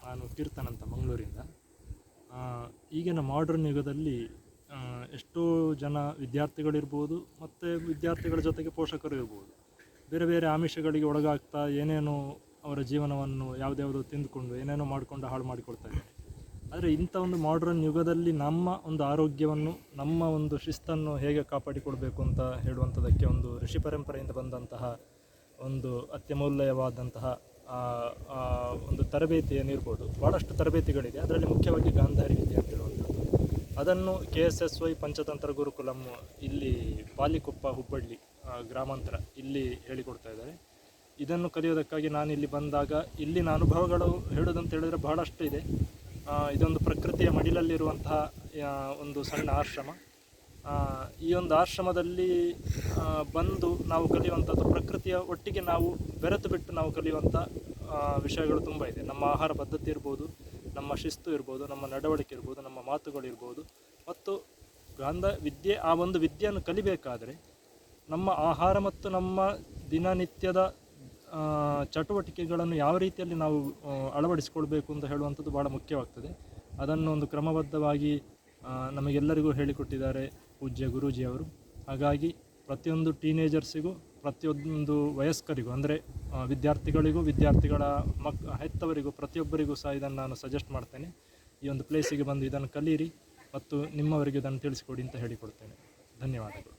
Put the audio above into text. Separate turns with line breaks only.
ನಾನು ಕೀರ್ತನ್ ಅಂತ ಮಂಗಳೂರಿಂದ. ಈಗಿನ ಮಾಡ್ರನ್ ಯುಗದಲ್ಲಿ ಎಷ್ಟೋ ಜನ ವಿದ್ಯಾರ್ಥಿಗಳಿರ್ಬೋದು ಮತ್ತು ವಿದ್ಯಾರ್ಥಿಗಳ ಜೊತೆಗೆ ಪೋಷಕರು ಇರ್ಬೋದು, ಬೇರೆ ಬೇರೆ ಆಮಿಷಗಳಿಗೆ ಒಳಗಾಗ್ತಾ ಏನೇನೋ ಅವರ ಜೀವನವನ್ನು ಯಾವುದ್ಯಾವುದೋ ತಿಂದುಕೊಂಡು ಏನೇನೋ ಮಾಡಿಕೊಂಡು ಹಾಳು ಮಾಡಿಕೊಳ್ತಾ ಇದ್ದಾರೆ. ಆದರೆ ಇಂಥ ಒಂದು ಮಾಡ್ರನ್ ಯುಗದಲ್ಲಿ ನಮ್ಮ ಒಂದು ಆರೋಗ್ಯವನ್ನು, ನಮ್ಮ ಒಂದು ಶಿಸ್ತನ್ನು ಹೇಗೆ ಕಾಪಾಡಿಕೊಳ್ಬೇಕು ಅಂತ ಹೇಳುವಂಥದ್ದಕ್ಕೆ ಒಂದು ಋಷಿ ಪರಂಪರೆಯಿಂದ ಬಂದಂತಹ ಒಂದು ಅತ್ಯಮೂಲ್ಯವಾದಂತಹ ಒಂದು ತರಬೇತಿ ಏನಿರ್ಬೋದು. ಭಾಳಷ್ಟು ತರಬೇತಿಗಳಿದೆ, ಅದರಲ್ಲಿ ಮುಖ್ಯವಾಗಿ ಗಾಂಧಾರಿ ವಿದ್ಯೆ ಅಂತ ಹೇಳುವಂಥದ್ದು. ಅದನ್ನು KSSY ಪಂಚತಂತ್ರ ಗುರುಕುಲಂ ಇಲ್ಲಿ ಪಾಲಿಕೊಪ್ಪ ಹುಬ್ಬಳ್ಳಿ ಗ್ರಾಮಾಂತರ ಇಲ್ಲಿ ಹೇಳಿಕೊಡ್ತಾ ಇದ್ದಾರೆ. ಇದನ್ನು ಕಲಿಯೋದಕ್ಕಾಗಿ ನಾನು ಇಲ್ಲಿ ಬಂದಾಗ ಇಲ್ಲಿನ ಅನುಭವಗಳು ಹೇಳೋದಂತ ಹೇಳಿದರೆ ಬಹಳಷ್ಟು ಇದೆ. ಇದೊಂದು ಪ್ರಕೃತಿಯ ಮಡಿಲಲ್ಲಿರುವಂತಹ ಒಂದು ಸಣ್ಣ ಆಶ್ರಮ. ಈ ಒಂದು ಆಶ್ರಮದಲ್ಲಿ ಬಂದು ನಾವು ಕಲಿಯುವಂಥದ್ದು ಪ್ರಕೃತಿಯ ಒಟ್ಟಿಗೆ ನಾವು ಬೆರೆತು ಬಿಟ್ಟು ನಾವು ಕಲಿಯುವಂಥ ವಿಷಯಗಳು ತುಂಬ ಇದೆ. ನಮ್ಮ ಆಹಾರ ಪದ್ಧತಿ ಇರ್ಬೋದು, ನಮ್ಮ ಶಿಸ್ತು ಇರ್ಬೋದು, ನಮ್ಮ ನಡವಳಿಕೆ ಇರ್ಬೋದು, ನಮ್ಮ ಮಾತುಗಳಿರ್ಬೋದು. ಮತ್ತು ವಿದ್ಯೆ, ಆ ಒಂದು ವಿದ್ಯೆಯನ್ನು ಕಲಿಬೇಕಾದರೆ ನಮ್ಮ ಆಹಾರ ಮತ್ತು ನಮ್ಮ ದಿನನಿತ್ಯದ ಚಟುವಟಿಕೆಗಳನ್ನು ಯಾವ ರೀತಿಯಲ್ಲಿ ನಾವು ಅಳವಡಿಸಿಕೊಳ್ಬೇಕು ಅಂತ ಹೇಳುವಂಥದ್ದು ಭಾಳ ಮುಖ್ಯವಾಗ್ತದೆ. ಅದನ್ನು ಒಂದು ಕ್ರಮಬದ್ಧವಾಗಿ ನಮಗೆಲ್ಲರಿಗೂ ಹೇಳಿಕೊಟ್ಟಿದ್ದಾರೆ ಪೂಜ್ಯ ಗುರೂಜಿಯವರು. ಹಾಗಾಗಿ ಪ್ರತಿಯೊಂದು ಟೀನೇಜರ್ಸಿಗೂ, ಪ್ರತಿಯೊಂದು ವಯಸ್ಕರಿಗೂ, ಅಂದರೆ ವಿದ್ಯಾರ್ಥಿಗಳಿಗೂ, ವಿದ್ಯಾರ್ಥಿಗಳ ಹೆತ್ತವರಿಗೂ, ಪ್ರತಿಯೊಬ್ಬರಿಗೂ ಸಹ ಇದನ್ನು ನಾನು ಸಜೆಸ್ಟ್ ಮಾಡ್ತೇನೆ. ಈ ಒಂದು ಪ್ಲೇಸಿಗೆ ಬಂದು ಇದನ್ನು ಕಲಿಯಿರಿ ಮತ್ತು ನಿಮ್ಮವರಿಗೆ ಇದನ್ನು ತಿಳಿಸಿಕೊಡಿ ಅಂತ ಹೇಳಿಕೊಡ್ತೇನೆ. ಧನ್ಯವಾದಗಳು.